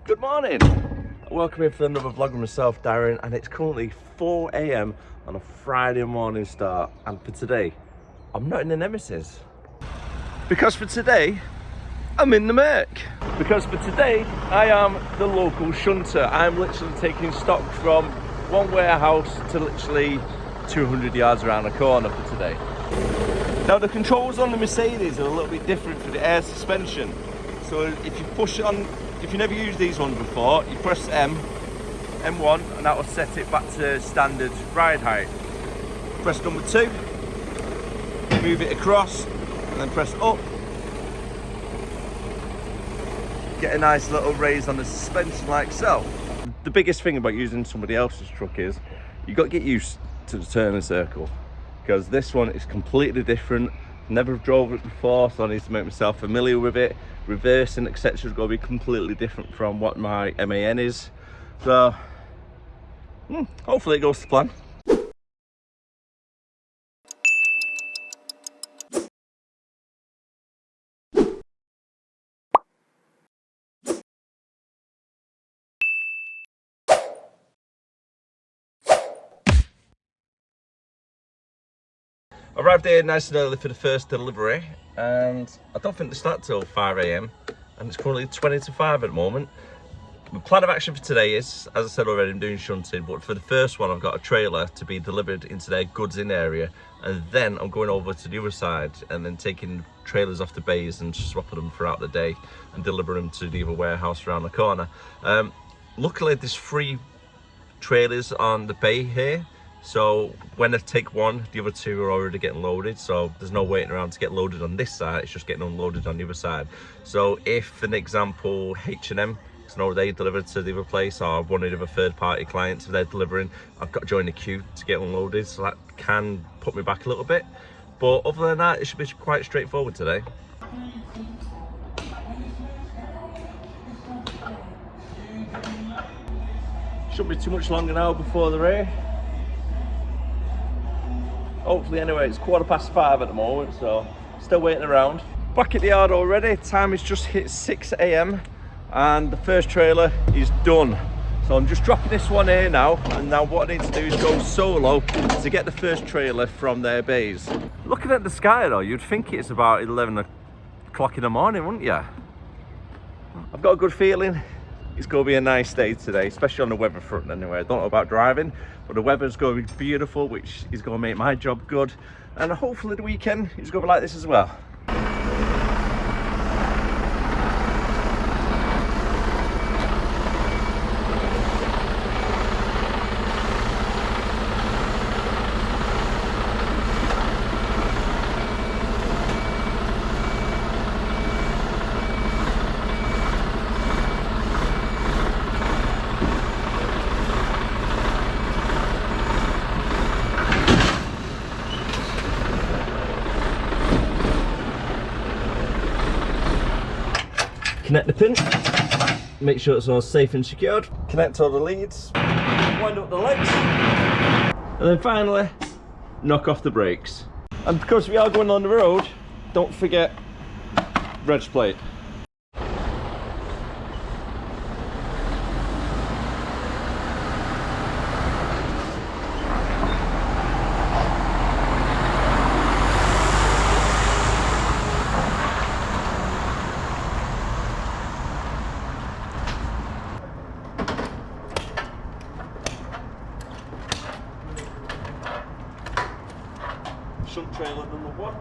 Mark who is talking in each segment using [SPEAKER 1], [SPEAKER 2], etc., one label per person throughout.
[SPEAKER 1] Good morning. Welcome in for another vlog with myself, Darren, and it's currently 4 AM on a Friday morning start. And for today, I'm not in the Nemesis. Because for today, I'm in the Merc. Because for today, I am the local shunter. I'm literally taking stock from one warehouse to literally 200 yards around the corner for today. Now the controls on the Mercedes are a little bit different for the air suspension. So if you push it on, if you never used these ones before, you press M1, and that will set it back to standard ride height. Press number 2, move it across, and then press up. Get a nice little raise on the suspension like so. The biggest thing about using somebody else's truck is you've got to get used to the turning circle, because this one is completely different. Never drove it before, so I need to make myself familiar with it. Reversing, etc. is going to be completely different from what my MAN is. So, hopefully it goes to plan. Arrived here nice and early for the first delivery, and I don't think they start till 5 AM, and it's currently 20 to 5 at the moment. My plan of action for today is, as I said already, I'm doing shunting, but for the first one I've got a trailer to be delivered into their goods in area, and then I'm going over to the other side and then taking trailers off the bays and swapping them throughout the day and delivering them to the other warehouse around the corner. Luckily there's 3 trailers on the bay here, so when I take one, the other 2 are already getting loaded, so there's no waiting around to get loaded on this side, it's just getting unloaded on the other side. So if, for an example, H&M, so they deliver to the other place, or one of the other third-party clients, if they're delivering, I've got to join the queue to get unloaded, so that can put me back a little bit. But other than that, it should be quite straightforward today. Shouldn't be too much longer now before the race. Hopefully, anyway, it's 5:15 at the moment, so still waiting around. Back at the yard already, time is just hit 6 AM. And the first trailer is done, so I'm just dropping this one here now, and now what I need to do is go solo to get the first trailer from their bays. Looking at the sky though, you'd think it's about 11 o'clock in the morning, wouldn't you? I've got a good feeling it's going to be a nice day today, especially on the weather front anyway. I don't know about driving, but the weather's going to be beautiful, which is going to make my job good, and hopefully the weekend is going to be like this as well. Connect the pin, make sure it's all safe and secured, connect all the leads, wind up the legs, and then finally knock off the brakes. And because we are going on the road, don't forget reg plate. Shunt trailer number 1.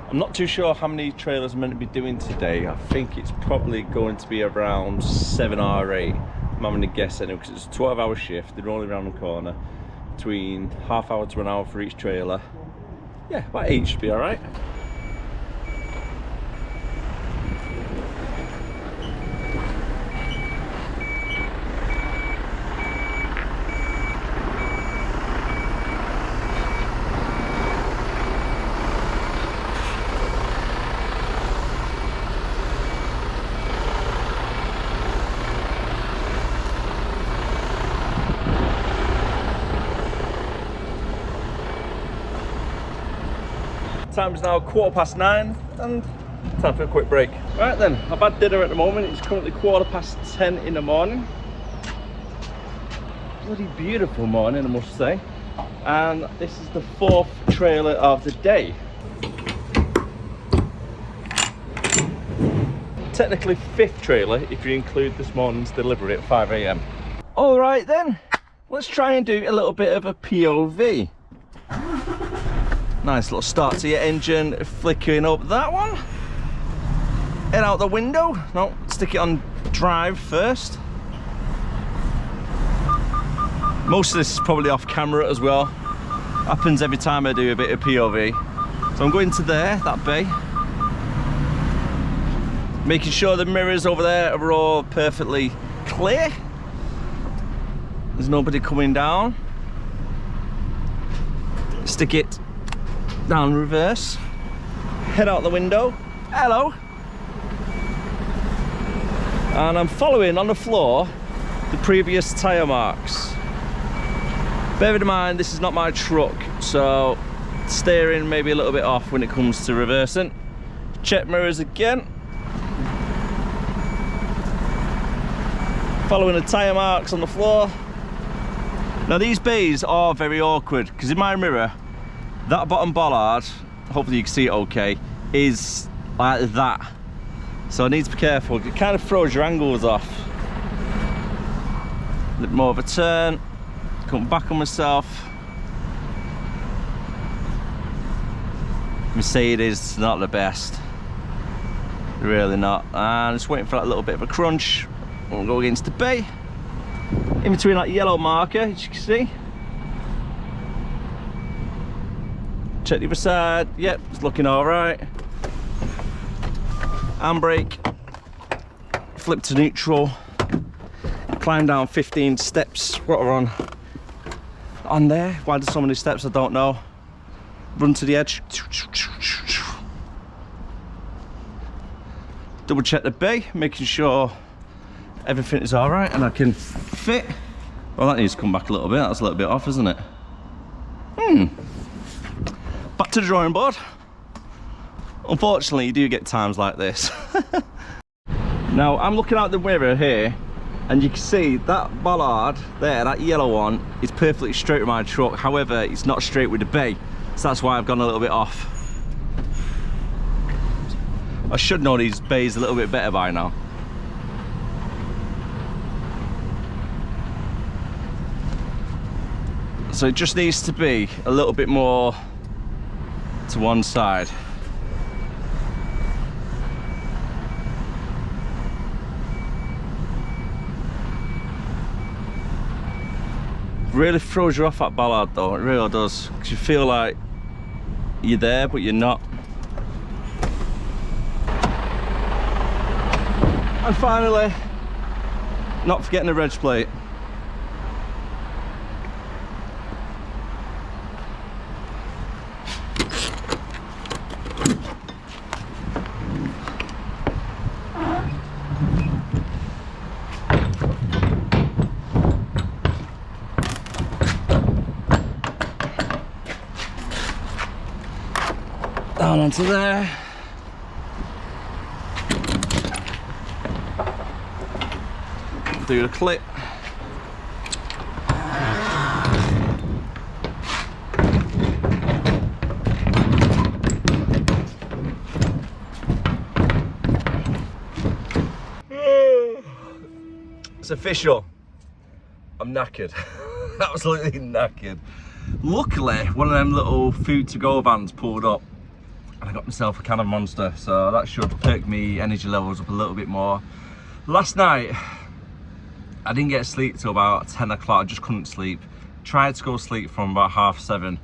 [SPEAKER 1] I'm not too sure how many trailers I'm meant to be doing today. I think it's probably going to be around 7 or 8. I'm having to guess anyway, because it's a 12-hour shift. They're only around the corner. Between half hour to an hour for each trailer. Yeah, about 8 should be alright. Time is now 9:15 and time for a quick break. Right then, I've had dinner at the moment. It's currently 10:15 in the morning. Bloody beautiful morning, I must say. And this is the 4th trailer of the day. Technically 5th trailer if you include this morning's delivery at 5 AM. All right then, let's try and do a little bit of a POV. Nice little start to your engine, flickering up that one. Head out the window. No, stick it on drive first. Most of this is probably off camera as well. Happens every time I do a bit of POV. So I'm going to there, that bay. Making sure the mirrors over there are all perfectly clear. There's nobody coming down. Stick it down reverse. Head out the window. Hello. And I'm following on the floor the previous tyre marks. Bear in mind, this is not my truck, so steering may be a little bit off when it comes to reversing. Check mirrors again. Following the tyre marks on the floor. Now these bays are very awkward because in my mirror, that bottom bollard, hopefully you can see it okay, is like that. So I need to be careful. It kind of throws your angles off. A bit more of a turn. Come back on myself. Mercedes, not the best. Really not. And just waiting for that little bit of a crunch. We'll go against the bay. In between that yellow marker, as you can see. Check the other side. Yep, it's looking all right. Handbrake. Flip to neutral. Climb down 15 steps. What are on there? Why there's so many steps, I don't know. Run to the edge. Double check the bay, making sure everything is all right and I can fit. Well, that needs to come back a little bit. That's a little bit off, isn't it? Back to the drawing board. Unfortunately, you do get times like this. Now, I'm looking out the mirror here, and you can see that bollard there, that yellow one, is perfectly straight with my truck. However, it's not straight with the bay, so that's why I've gone a little bit off. I should know these bays a little bit better by now. So it just needs to be a little bit more to one side. Really throws you off that bollard though, it really does, because you feel like you're there but you're not. And finally, not forgetting the reg plate. Down onto there. Do the clip. It's official. I'm knackered. Absolutely knackered. Luckily, one of them little food to go vans pulled up and I got myself a can of Monster, so that should perk me energy levels up a little bit more. Last night, I didn't get sleep till about 10 o'clock. I just couldn't sleep. Tried to go sleep from about 7:30.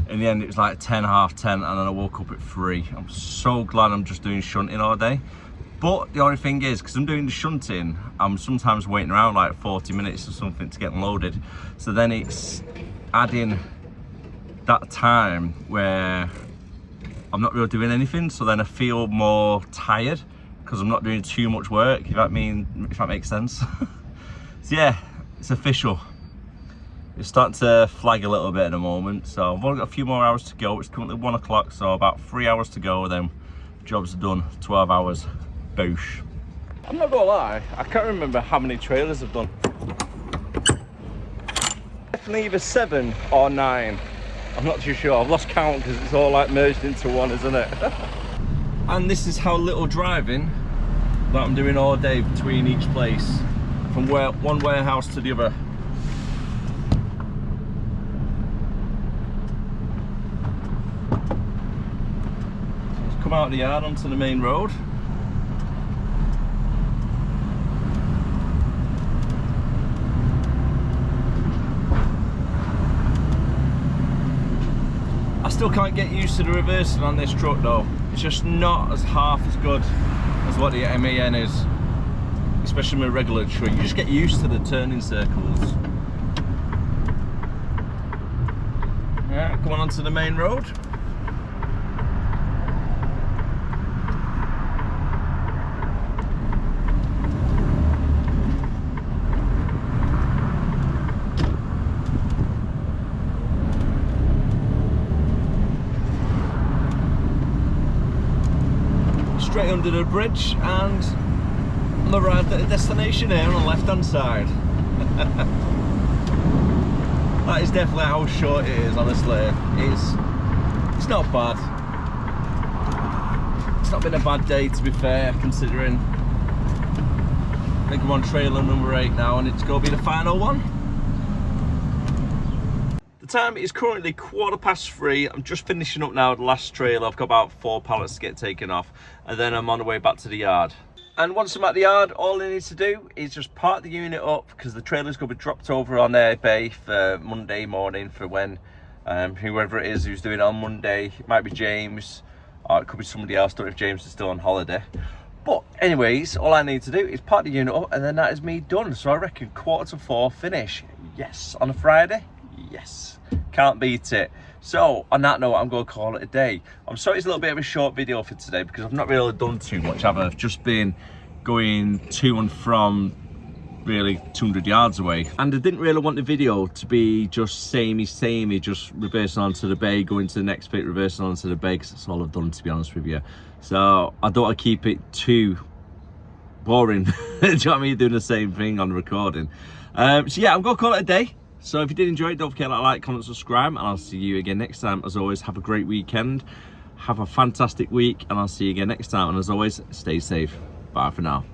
[SPEAKER 1] In the end, it was like 10, 10:30, and then I woke up at 3. I'm so glad I'm just doing shunting all day. But the only thing is, because I'm doing the shunting, I'm sometimes waiting around like 40 minutes or something to get loaded. So then it's adding that time where I'm not really doing anything. So then I feel more tired because I'm not doing too much work, if that makes sense. So yeah, it's official. It's starting to flag a little bit at the moment, so I've only got a few more hours to go. It's currently 1 o'clock, so about 3 hours to go, then jobs are done. 12 hours, boosh. I'm not gonna lie, I can't remember how many trailers I've done. Definitely either 7 or 9. I'm not too sure, I've lost count because it's all like merged into one, isn't it? And this is how little driving that I'm doing all day between each place, from one warehouse to the other. So let's come out of the yard onto the main road. I still can't get used to the reversing on this truck though. It's just not as half as good as what the MAN is, especially with a regular truck. You just get used to the turning circles. Yeah, coming onto the main road. Straight under the bridge, and I'm arrived at a destination here on the left hand side. That is definitely how short it is, honestly. It's not bad. It's not been a bad day, to be fair, considering I think I'm on trailer number 8 now, and it's going to be the final one. The time is currently 3:15. I'm just finishing up now the last trailer. I've got about 4 pallets to get taken off, and then I'm on the way back to the yard. And once I'm at the yard, all I need to do is just park the unit up, because the trailer's going to be dropped over on their bay for Monday morning, for when whoever it is who's doing it on Monday. It might be James, or it could be somebody else. Don't know if James is still on holiday. But anyways, all I need to do is park the unit up, and then that is me done. So I reckon 3:45 finish. Yes, on a Friday. Yes, can't beat it. So on that note, I'm going to call it a day. I'm sorry it's a little bit of a short video for today, because I've not really done too much. I've just been going to and from really 200 yards away, and I didn't really want the video to be just samey, just reversing onto the bay, going to the next bit, reversing onto the bay, because that's all I've done, to be honest with you. So I don't want to keep it too boring. Do you know what I mean? Doing the same thing on recording. So yeah, I'm going to call it a day. So if you did enjoy it, don't forget to like, comment, subscribe, and I'll see you again next time. As always, have a great weekend, have a fantastic week, and I'll see you again next time. And as always, stay safe. Bye for now.